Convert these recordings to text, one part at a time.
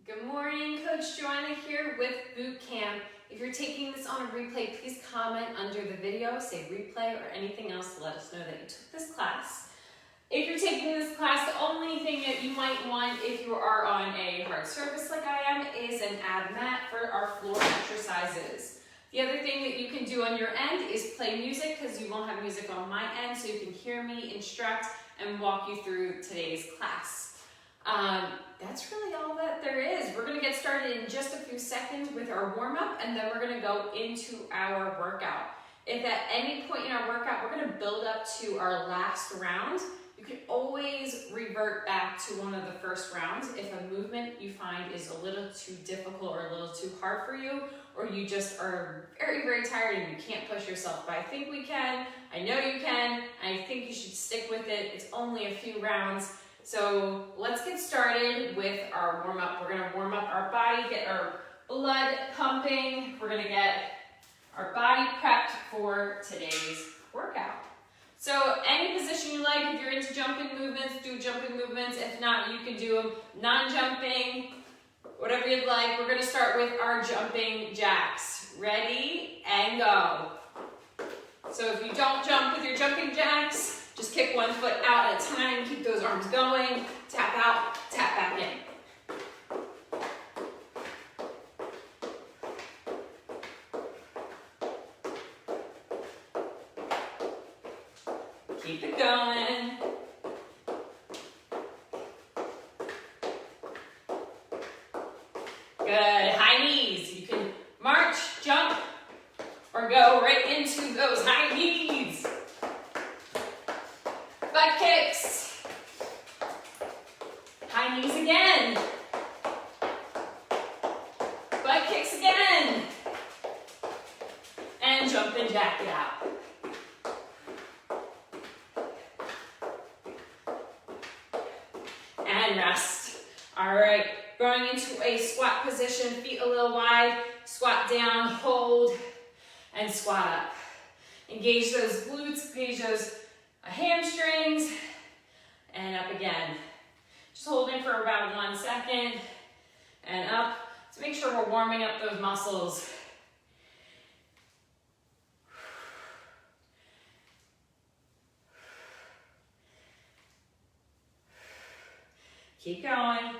Good morning, Coach Joanna here with Boot Camp. If you're taking this on a replay, please comment under the video, say replay or anything else to let us know that you took this class. If you're taking this class, the only thing that you might want if you are on a hard surface like I am is an ab mat for our floor exercises. The other thing that you can do on your end is play music because you won't have music on my end, so you can hear me instruct and walk you through today's class. That's really all that there is. We're going to get started in just a few seconds with our warm-up, and then we're going to go into our workout. If at any point in our workout we're going to build up to our last round, you can always revert back to one of the first rounds if a movement you find is a little too difficult or a little too hard for you, or you just are very, very tired and you can't push yourself. But I think we can. I know you can. I think you should stick with it. It's only a few rounds. So let's get started with our warm-up. We're going to warm up our body, get our blood pumping. We're going to get our body prepped for today's workout. So any position you like, if you're into jumping movements, do jumping movements. If not, you can do them non-jumping, whatever you'd like. We're going to start with our jumping jacks. Ready and go. So if you don't jump with your jumping jacks, just kick one foot out at a time, keep those arms going, tap out, tap back in. Keep it going. Good, high knees. You can march, jump, or go right into those high knees. Butt kicks. High knees again. Butt kicks again. And jump and jack it out. And rest. All right, going into a squat position, feet a little wide, squat down, hold, and squat up. Engage those glutes, engage those hamstrings, and up again. Just holding for about 1 second, and up, to make sure we're warming up those muscles. Keep going.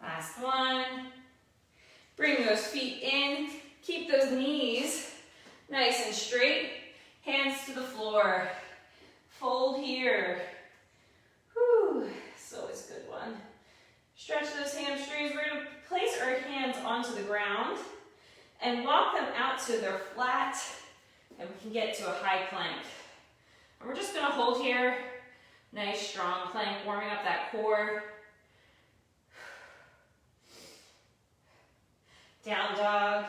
Last one. Bring those feet in. Keep those knees nice and straight. Hands to the floor. Fold here. Whew, it's always a good one. Stretch those hamstrings. We're going to place our hands onto the ground and walk them out to their flat, and we can get to a high plank. And we're just going to hold here. Nice strong plank, warming up that core. Down dog,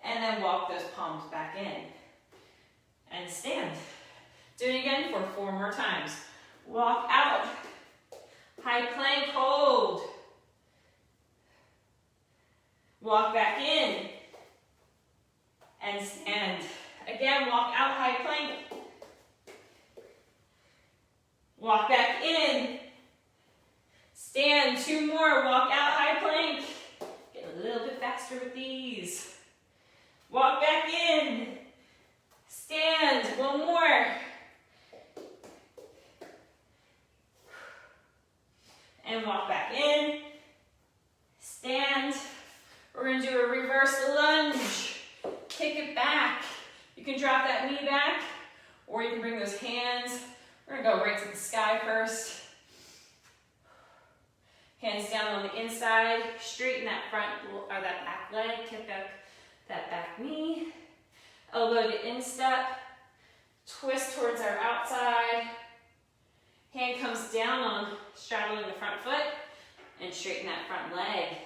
and then walk those palms back in. And stand. Do it again for 4 more times. Walk out. High plank, hold. Walk back in. And stand. Again, walk out, high plank. Walk back in. Stand, 2 more, walk out, high plank. A little bit faster with these. Walk back in. Stand. 1 more. And walk back in. Stand. We're going to do a reverse lunge. Kick it back. You can drop that knee back, or you can bring those hands. We're going to go right to the sky first. Hands down on the inside, straighten that front or that back leg, kick up that back knee. Elbow to instep, twist towards our outside. Hand comes down on straddling the front foot and straighten that front leg.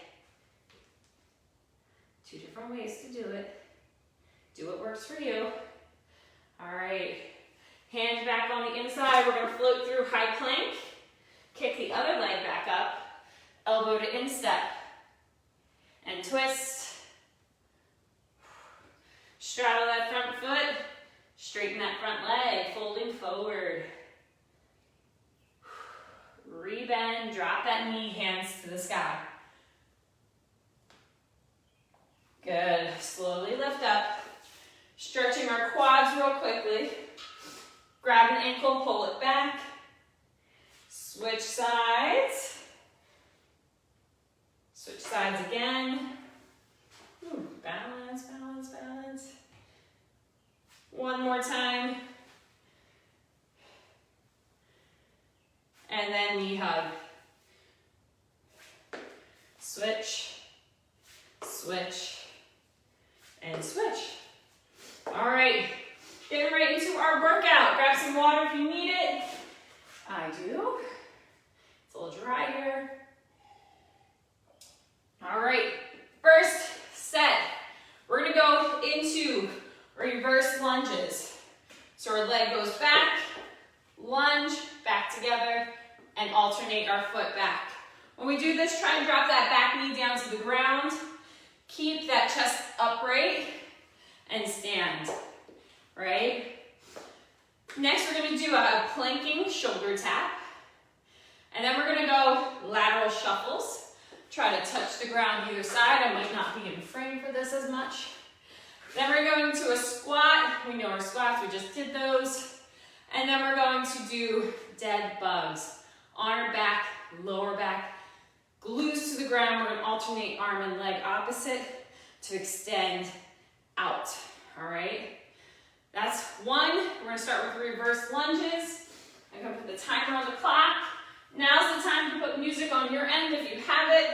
2 different ways to do it. Do what works for you. All right, hands back on the inside. We're gonna float through high plank. Kick the other leg back up. Elbow to instep and twist. Straddle that front foot, straighten that front leg, full that knee, hands to the sky. Good. Slowly lift up. Stretching our quads real quickly. Grab an ankle, pull it back. Switch sides. Switch sides again. Ooh, balance, balance, balance. One more time. And then knee hug. Switch, switch, and switch. All right, getting right into our workout. Grab some water if you need it. I do. It's a little dry here. All right, first set. We're gonna go into reverse lunges. So our leg goes back, lunge, back together, and alternate our foot back. When we do this, try and drop that back knee down to the ground. Keep that chest upright and stand, right? Next, we're gonna do a planking shoulder tap. And then we're gonna go lateral shuffles. Try to touch the ground either side. I might not be in frame for this as much. Then we're going to a squat. We know our squats, we just did those. And then we're going to do dead bugs. On our back, lower back, glutes to the ground. We're gonna alternate arm and leg opposite to extend out, all right? That's one. We're gonna start with reverse lunges. I'm gonna put the timer on the clock. Now's the time to put music on your end if you have it.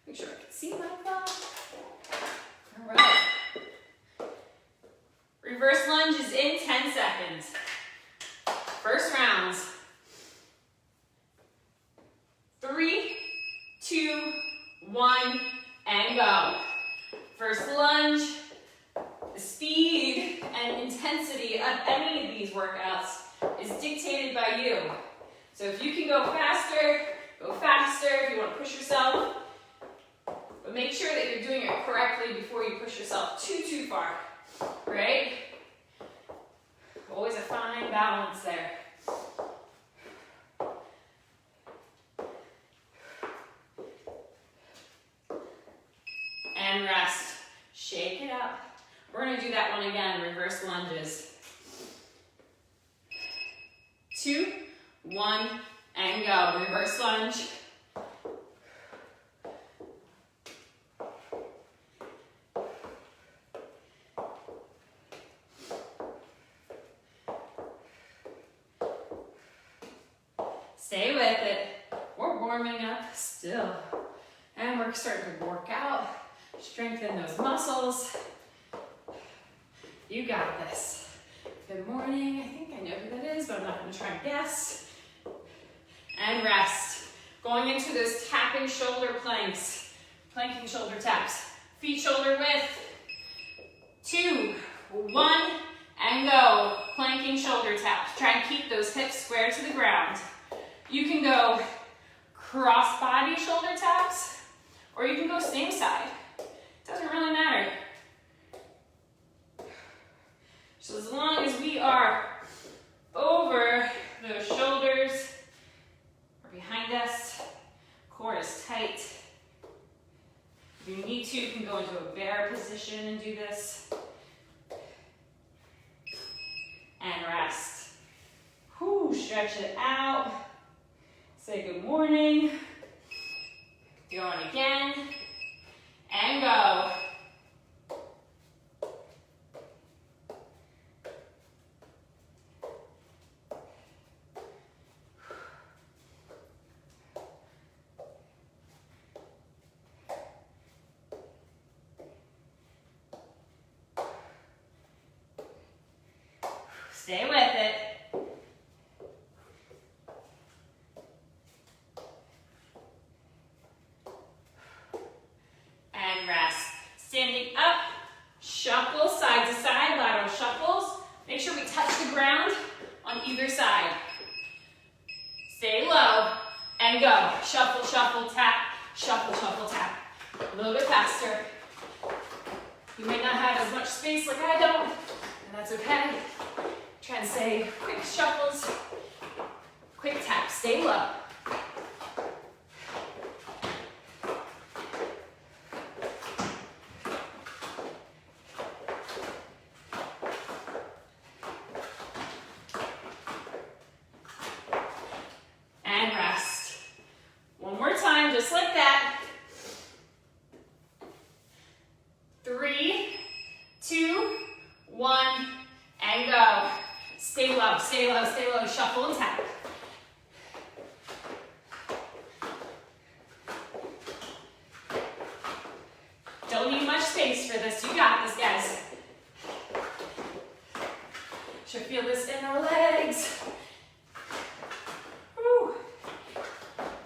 Make sure I can see my phone. All right. Reverse lunge is in 10 seconds. First rounds. 3, 2, 1, and go. First lunge. The speed and intensity of any of these workouts is dictated by you. So if you can go faster, go faster if you want to push yourself. But make sure that you're doing it correctly before you push yourself too far, right? Always a fine balance there. And rest. Shake it up. We're going to do that one again, reverse lunges. 2, 1, and go. Reverse lunge. Stay with it. We're warming up still. And we're starting to work out. Strengthen those muscles. You got this. Good morning. I think I know who that is, but I'm not going to try and guess. And rest. Going into those tapping shoulder planks. Planking shoulder taps. Feet shoulder width. 2, 1, and go. Planking shoulder taps. Try and keep those hips square to the ground. You can go cross body shoulder taps, or you can go same side. Doesn't really matter. So as long as we are over those shoulders or behind us, core is tight. If you need to, you can go into a bear position and do this. And rest. Whew, stretch it out. Say good morning. Going again. And go. Stay with it. And rest. Standing up, shuffle side to side, lateral shuffles. Make sure we touch the ground on either side. Stay low and go. Shuffle, shuffle, tap, shuffle, shuffle, tap. A little bit faster. You may not have as much space like I don't, and that's okay. Try and say quick shuffles Quick tap, stay low. And rest. One more time, just like that. 3, 2, 1, and go. Stay low, stay low, stay low. Shuffle and tap. Don't need much space for this. You got this, guys. Should feel this in our legs. Woo.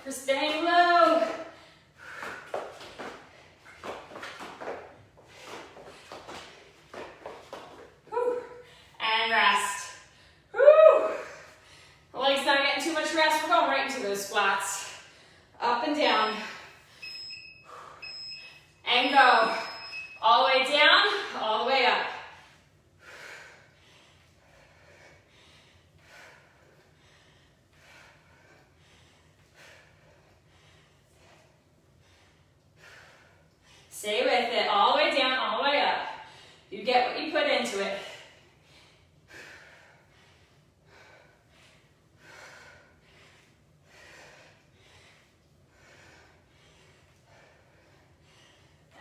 We're staying low. Woo. And rest. Woo. The leg's not getting too much rest. We're going right into those squats. Up and down. And go. All the way down, all the way up. Stay with it, all the way down, all the way up. You get what you put into it.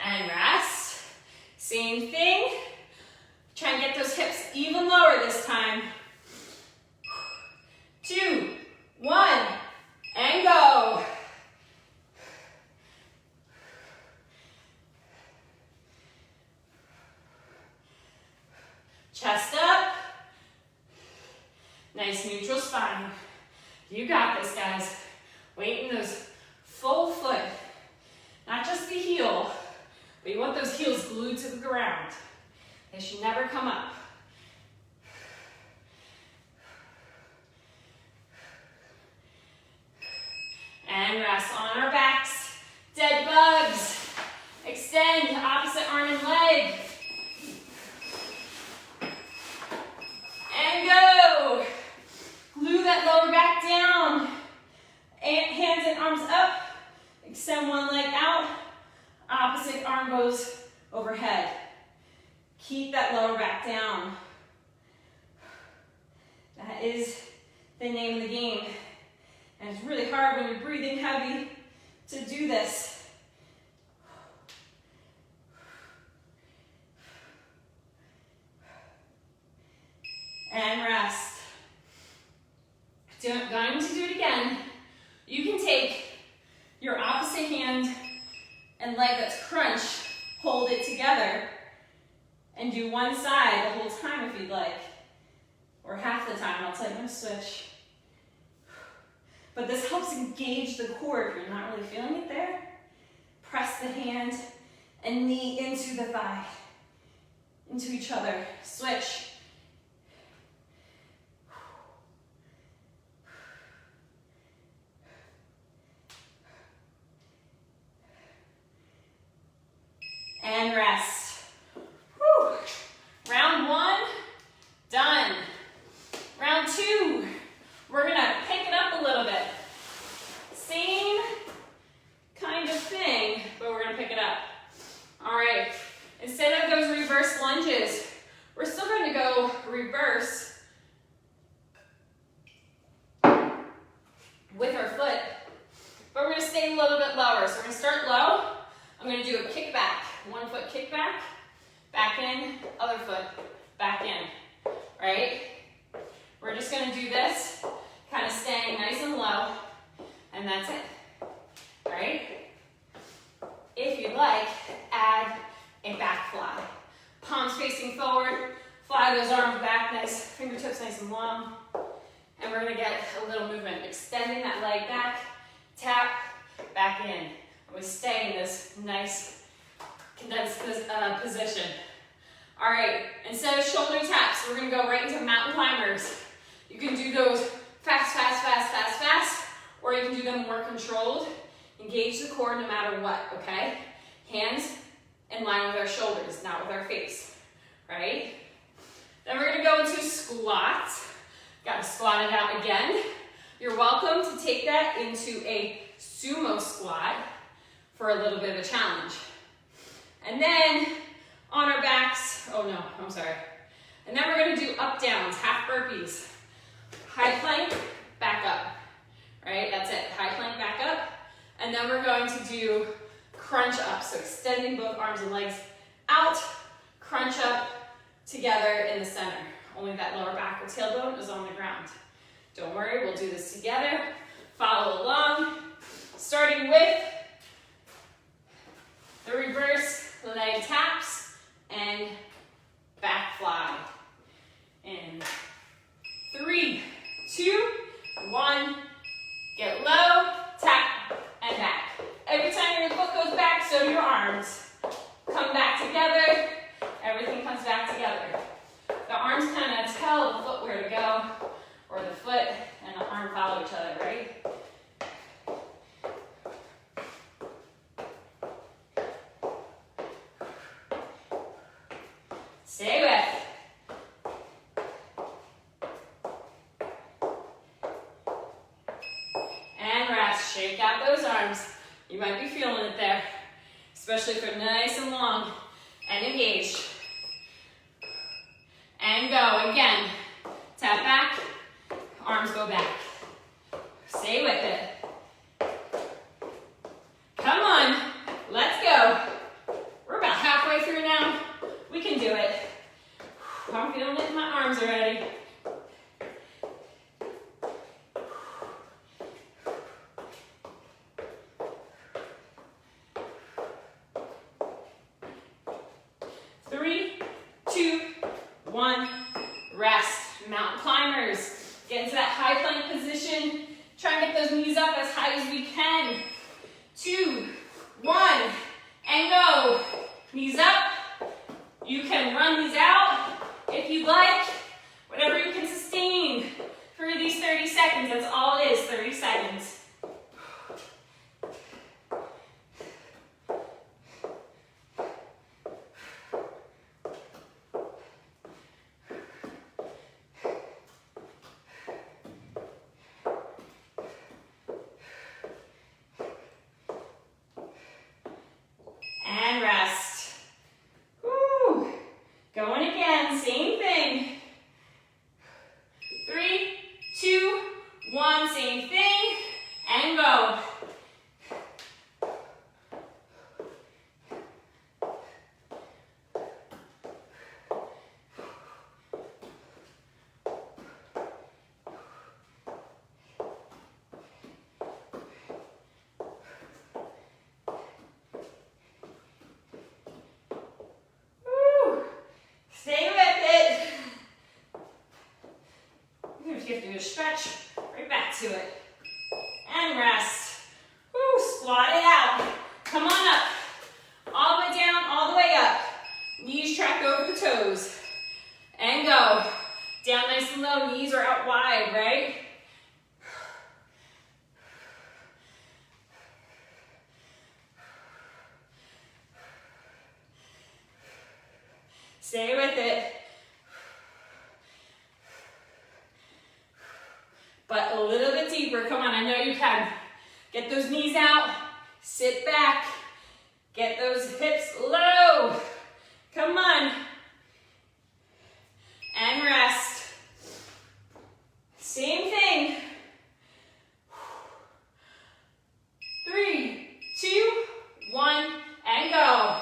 And rest. Same thing. Try and get those hips even lower this time. 2, 1, and go. Chest up. Nice neutral spine. You got this, guys. Weight in those full foot. Not just the heel, but you want those heels glued to the ground. They should never come up. And rest on our backs. Dead bugs. Extend opposite arm and leg. And go. Glue that lower back down. Hands and arms up. Extend one leg out. Opposite arm goes overhead. Keep that lower back down. That is the name of the game. And it's really hard when you're breathing heavy to do this. And rest. Going to do it again. You can take your opposite hand and leg that's crunched, hold it together, and do one side the whole time if you'd like. Or half the time. I'll tell you when to switch. But this helps engage the core if you're not really feeling it there. Press the hand and knee into the thigh, into each other. Switch. And rest. Whew. Round 1, done. Round 2, we're gonna pick it up a little bit. Same kind of thing, but we're gonna pick it up. All right, instead of those reverse lunges, we're still going to go reverse with our foot, but we're gonna stay a little bit lower. So we're gonna start low. I'm gonna do a kick back. One foot kick back in, other foot, back in, right? We're just gonna do this, kind of staying nice and low, and that's it, right? If you'd like, add a back fly. Palms facing forward, fly those arms back, nice, fingertips nice and long, and we're gonna get a little movement, extending that leg back, tap, back in. And we stay in this nice condensed position. All right, instead of shoulder taps, we're gonna go right into mountain climbers. You can do those fast, fast, fast, fast, fast, or you can do them more controlled. Engage the core no matter what, okay? Hands in line with our shoulders, not with our face, right? Then we're gonna go into squat. Gotta squat it out again. You're welcome to take that into a sumo squat for a little bit of a challenge. And then on our backs, oh no, I'm sorry. And then we're gonna do up downs, half burpees. High plank, back up, right? That's it, high plank, back up. And then we're going to do crunch up, so extending both arms and legs out, crunch up together in the center. Only that lower back or tailbone is on the ground. Don't worry, we'll do this together. Follow along, starting with the reverse leg taps and back fly. In 3, 2, 1, get low, tap, and back. Every time your foot goes back, so do your arms. Come back together, everything comes back together. The arms kind of tell the foot where to go, or the foot and the arm follow each other, right? Stay with. And rest. Shake out those arms. You might be feeling it there, especially if they're nice and long and engaged. And go again. Tap back, arms go back. Stay with it. Come on, let's go. We're about halfway through now. We can do it. I'm feeling it in my arms already. Three, two, one, rest. Mountain climbers. Get into that high plank position. Try and get those knees up as high as we can. 2, 1, and go. Knees up. You can run these out if you'd like. Whatever you can sustain for these 30 seconds. That's all it is, 30 seconds. And rest. Woo. Going again, same thing. 3, 2, 1, same thing, and go. Stay with it. Even if you have to do a stretch, right back to it. And rest. Woo, squat it out. Come on up. All the way down, all the way up. Knees track over the toes. And go. Down nice and low, knees are out wide, right? Stay with it. But a little bit deeper. Come on, I know you can. Get those knees out. Sit back. Get those hips low. Come on. And rest. Same thing. 3, 2, 1, and go.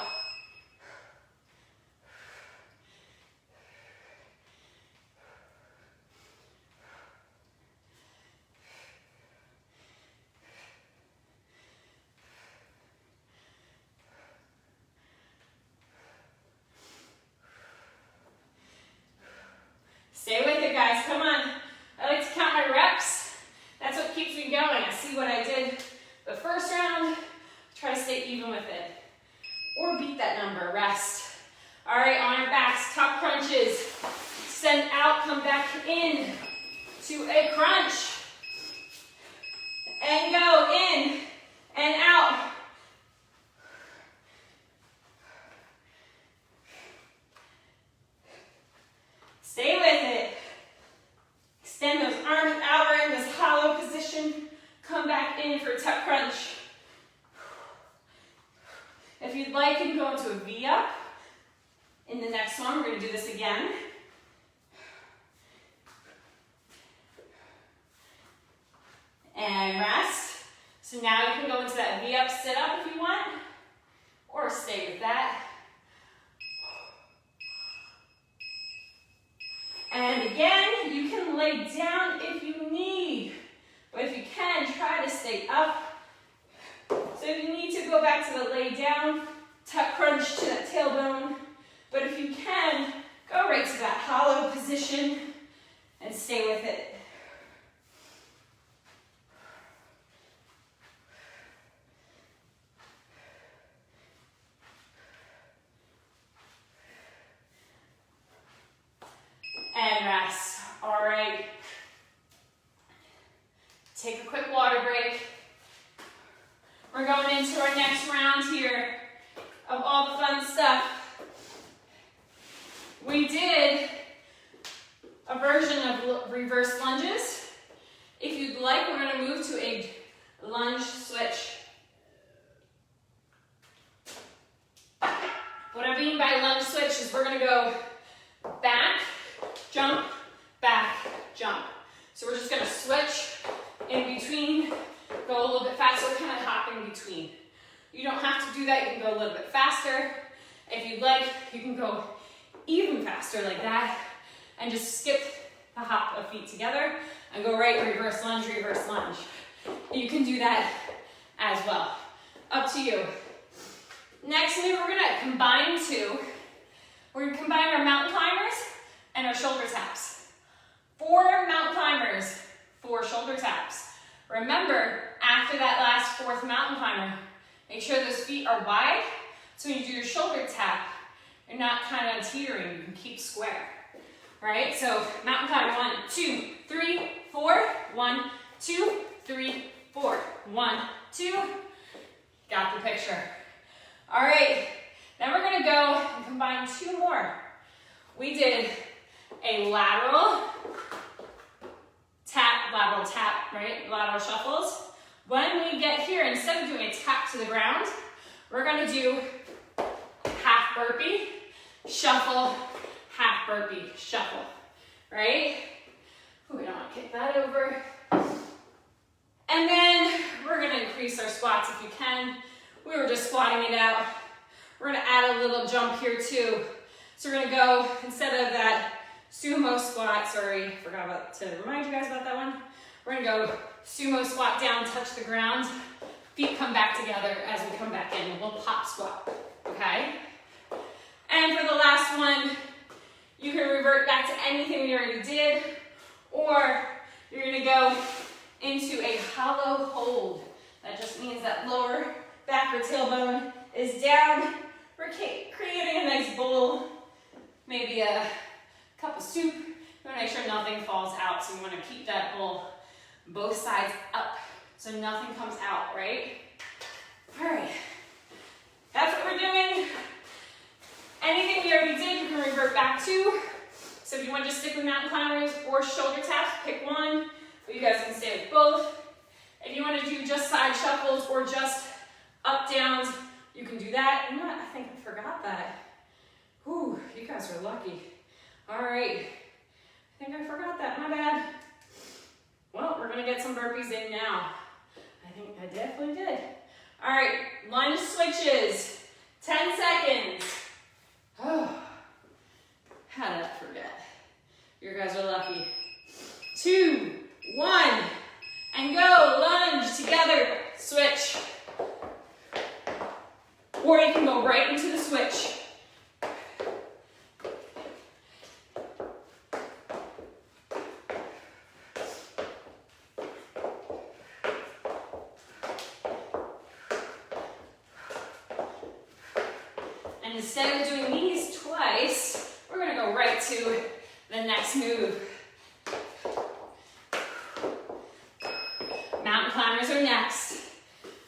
Stay with it, guys. Come on. I like to count my reps. That's what keeps me going. I see what I did the first round. Try to stay even with it. Or beat that number. Rest. All right, on our backs, top crunches. Send out, come back in to a crunch. And go in and out. Stay with it. Extend those arms out. We're in this hollow position. next one, we're going to do this again. And rest. So now you can go into that V-up sit-up if you want, or stay with that. And again, you can lay down if you need, but if you can, try to stay up. So if you need to go back to the lay down, tuck crunch to that tailbone, but if you can, go right to that hollow position and stay with it. And rest. All right. Take a quick water break. We're going into our next round here of all the fun stuff. We did a version of reverse lunges. If you'd like, we're going to move to a lunge switch. What I mean by lunge switch is we're going to go back, jump, back, jump. So we're just going to switch in between, go a little bit faster, kind of hop in between. You don't have to do that. You can go a little bit faster. If you'd like, you can go even faster like that and just skip the hop of feet together and go right, reverse lunge, reverse lunge. You can do that as well. Up to you. Next move, we're going to combine two. We're going to combine our mountain climbers and our shoulder taps. 4 mountain climbers, 4 shoulder taps. Remember, after that last 4th mountain climber, make sure those feet are wide, so when you do your shoulder tap, you're not kind of teetering, you can keep square. Right? So mountain climber, 1, 2, 3, 4, 1, 2, 3, 4, 1, 2. Got the picture. All right, then we're gonna go and combine 2 more. We did a lateral tap, right? Lateral shuffles. When we get here, instead of doing a tap to the ground, we're gonna do half burpee, shuffle, half burpee, shuffle, right? Ooh, we don't want to kick that over. And then we're gonna increase our squats if you can. We were just squatting it out. We're gonna add a little jump here too. So we're gonna go, instead of that sumo squat, sorry, forgot to remind you guys about that one. We're gonna go sumo squat down, touch the ground. Feet come back together as we come back in. We'll pop squat, okay? And for the last one, you can revert back to anything we already did, or you're gonna go into a hollow hold. That just means that lower back or tailbone is down. We're creating a nice bowl, maybe a cup of soup. You wanna make sure nothing falls out, so you wanna keep that bowl both sides up so nothing comes out, right? All right, that's what we're doing. Anything we already did, you can revert back to. So if you want to just stick with mountain climbers or shoulder taps, pick one, but you guys can stay with both. If you want to do just side shuffles or just up downs, you can do that. You know what? I think I forgot that. Whew, you guys are lucky. All right, I think I forgot that, my bad. Well, we're gonna get some burpees in now. I think I definitely did. All right, lunge switches, 10 seconds. Oh, how did I forget? You guys are lucky. 2, 1, and go. Lunge together, switch. Or you can go right into the switch. And instead of doing these twice, we're gonna go right to the next move. Mountain climbers are next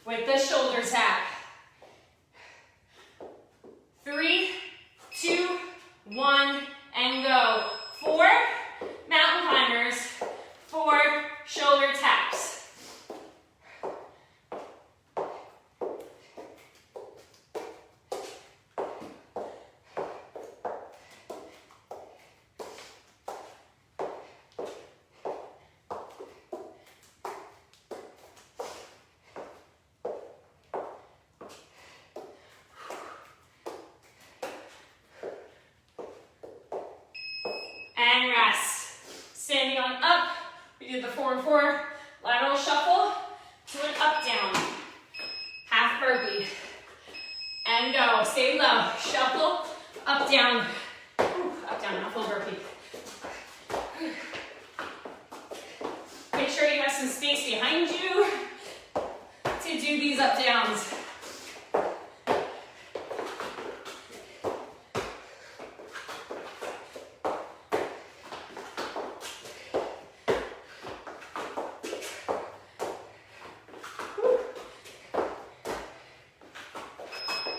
with the shoulder tap. 3, 2, 1, and go. 4 mountain climbers, 4 shoulder taps. rest. Standing on up, we did the 4 and 4 lateral shuffle to an up down. Half burpee. And go. Stay low. Shuffle, up down. Up down, not full burpee. Make sure you have some space behind you to do these up downs.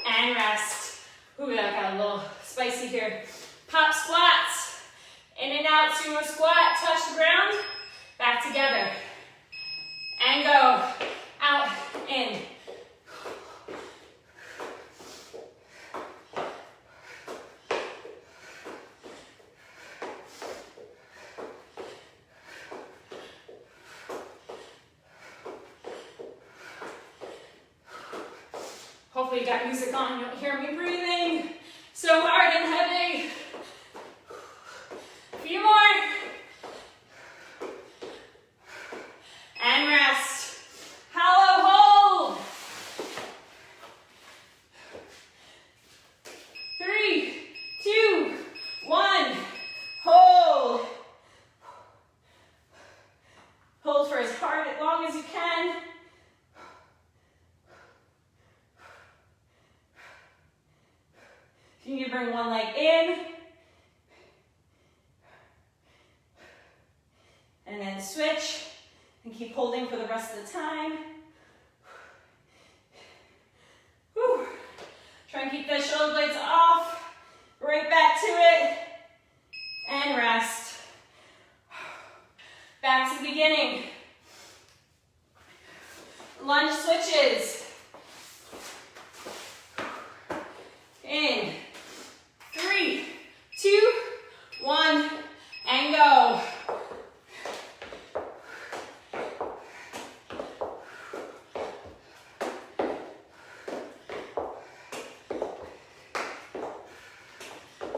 And rest. Ooh, that got a little spicy here. Pop squats. In and out, sumo squat, touch the ground. Back together. And go. Out, in. Hopefully you got music on, you don't hear me breathing so hard and heavy. A few more. And rest. Hollow hold. 3, 2, 1. Hold. Hold for as hard, as long as you can. You need to bring one leg in. And then switch. And keep holding for the rest of the time. Whew. Try and keep the shoulder blades off. Right back to it. And rest. Back to the beginning. Lunge switches. In. 3, 2, 1, and go.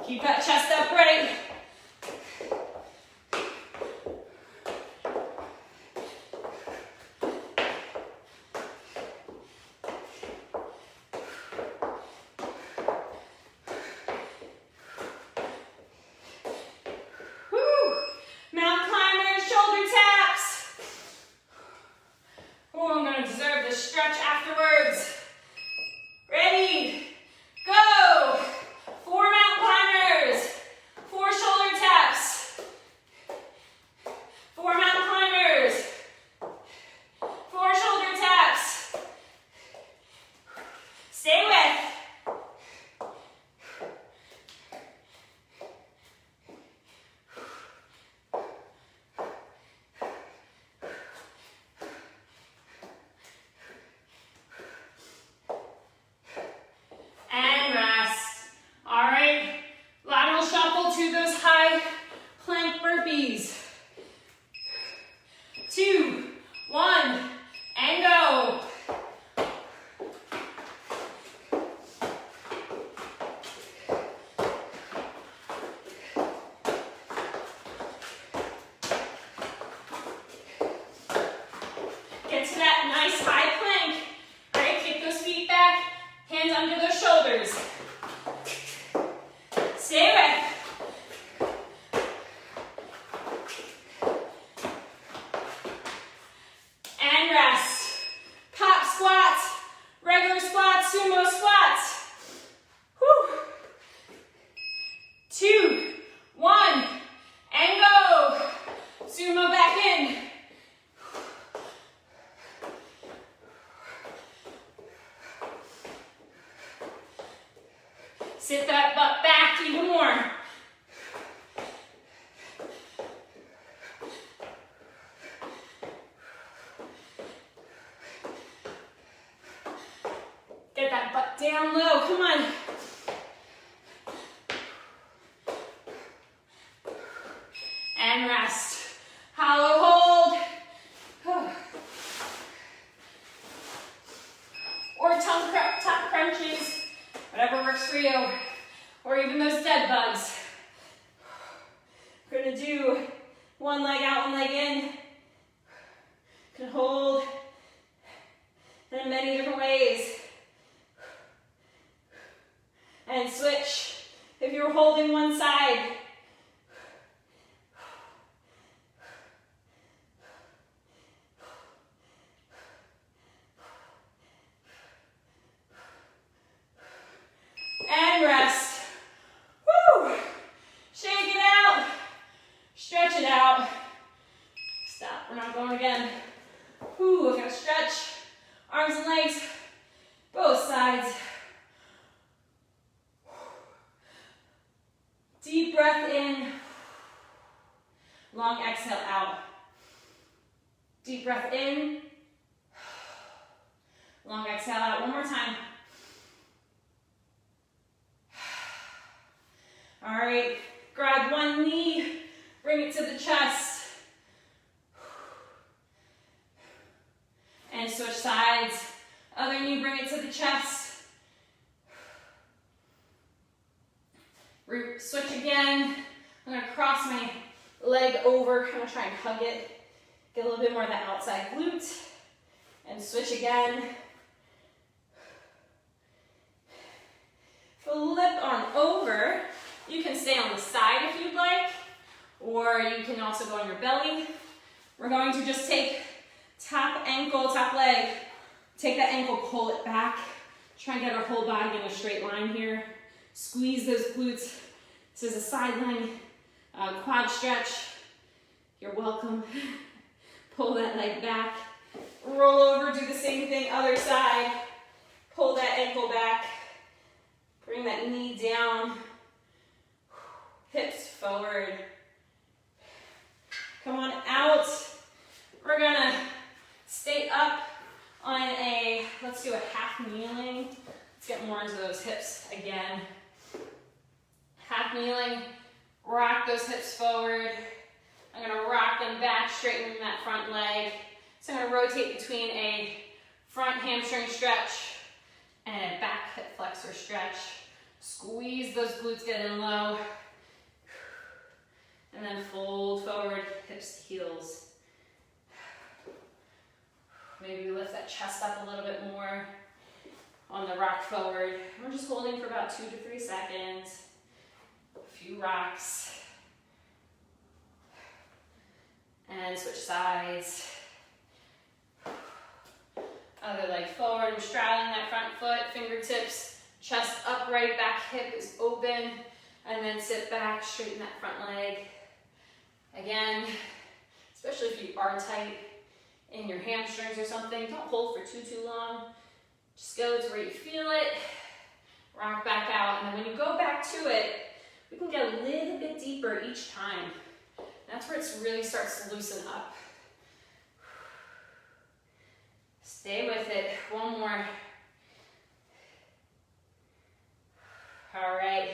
Keep that chest upright. Stretch afterwards. Ready, go. 4 mountain climbers, 4 shoulder taps, 4 mountain climbers, 4 shoulder taps. Stay with. To those high plank burpees. 2, 1, and go. Get to that nice high plank. All right, kick those feet back, hands under those shoulders. Stay with. Sumo squats. Whew. 2, 1, and go. Sumo back in. Sit that butt back even more. Get that butt down low, come on. And rest. Hollow hold. Or top crunches, whatever works for you. Or even those dead bugs. We're gonna do One leg out, one leg in. You can hold in many different ways. And switch. If you're holding one side, and rest. Woo! Shake it out. Stretch it out. Stop. We're not going again. Woo, we're gonna stretch. Arms and legs, both sides. Deep breath in. Long exhale out. Deep breath in. Long exhale out. One more time. All right, grab one knee, bring it to the chest. And switch sides. Other knee, bring it to the chest. Switch again. I'm gonna cross my leg over. I'm gonna try and hug it. Get a little bit more of that outside glute. And switch again. Flip on over. You can stay on the side if you'd like, or you can also go on your belly. We're going to just take top ankle, top leg. Take that ankle, pull it back. Try and get our whole body in a straight line here. Squeeze those glutes. This is a sideline quad stretch. You're welcome. Pull that leg back. Roll over, do the same thing, other side. Pull that ankle back. Bring that knee down. Hips forward. Come on out. We're gonna stay up on a, let's do a half kneeling. Let's get more into those hips again. Half kneeling, rock those hips forward. I'm gonna rock them back, straightening that front leg. So I'm gonna rotate between a front hamstring stretch and a back hip flexor stretch. Squeeze those glutes, get in low. And then fold forward, hips to heels. Maybe lift that chest up a little bit more on the rock forward. We're just holding for about 2 to 3 seconds. A few rocks. And switch sides. Other leg forward. I'm straddling that front foot, fingertips, chest upright, back hip is open. And then sit back, straighten that front leg. Again, especially if you are tight in your hamstrings or something, don't hold for too long. Just go to where you feel it, rock back out, and then when you go back to it, we can get a little bit deeper each time. That's where it really starts to loosen up. Stay with it. One more. All right.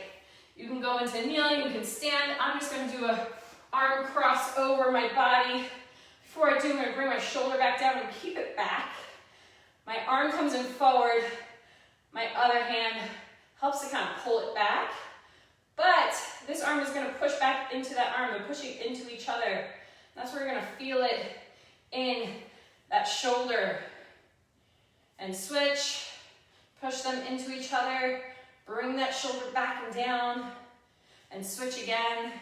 You can go into kneeling, you can stand. I'm just going to do a arm cross over my body. Before I do, I'm going to bring my shoulder back down and keep it back. My arm comes in forward. My other hand helps to kind of pull it back. But this arm is going to push back into that arm. They're pushing into each other. That's where you're going to feel it in that shoulder. And switch. Push them into each other. Bring that shoulder back and down. And switch again.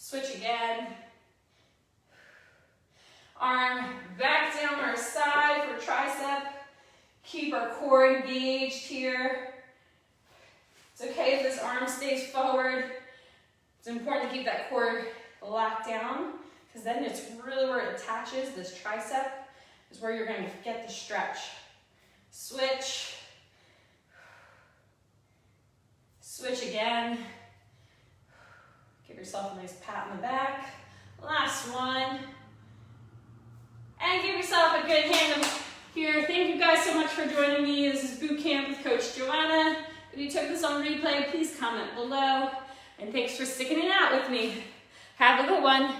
Switch again. Arm back down our side for tricep. Keep our core engaged here. It's okay if this arm stays forward. It's important to keep that core locked down because then it's really where it attaches. This tricep is where you're going to get the stretch. Switch. Switch again. Give yourself a nice pat on the back. Last one. And give yourself a good hand here. Thank you guys so much for joining me. This is Boot Camp with Coach Joanna. If you took this on replay, please comment below. And thanks for sticking it out with me. Have a good one.